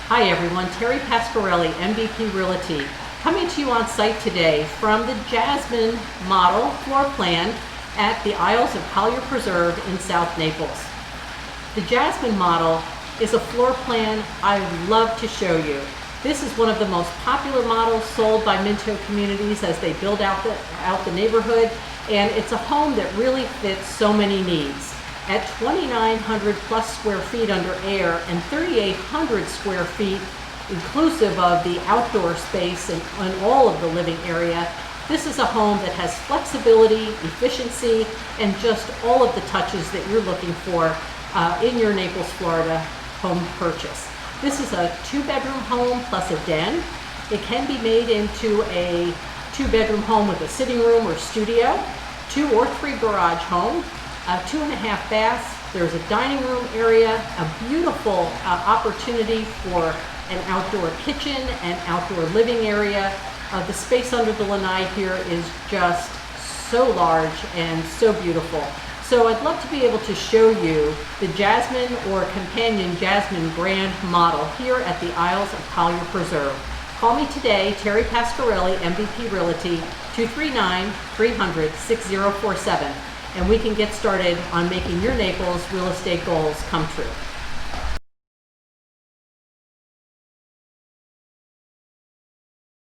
Hi everyone, Terri Pascarelli, MVP Realty, coming to you on site today from the Jasmine model floor plan at the Isles of Collier Preserve in South Naples. The Jasmine model is a floor plan I would love to show you. This is one of the most popular models sold by Minto Communities as they build out the neighborhood, and it's a home that really fits so many needs. At 2,900 plus square feet under air and 3,800 square feet inclusive of the outdoor space and all of the living area, this is a home that has flexibility, efficiency, and just all of the touches that you're looking for in your Naples, Florida home purchase. This is a 2-bedroom home plus a den. It can be made into a 2-bedroom home with a sitting room or studio, 2 or 3 garage home, 2.5 baths. There's a dining room area, a beautiful opportunity for an outdoor kitchen and outdoor living area. The space under the lanai here is just so large and so beautiful. So I'd love to be able to show you the Jasmine or companion Jasmine Grande model here at the Isles of Collier Preserve. Call me today, Terri Pascarelli, MVP Realty, 239-300-6047. And we can get started on making your Naples real estate goals come true.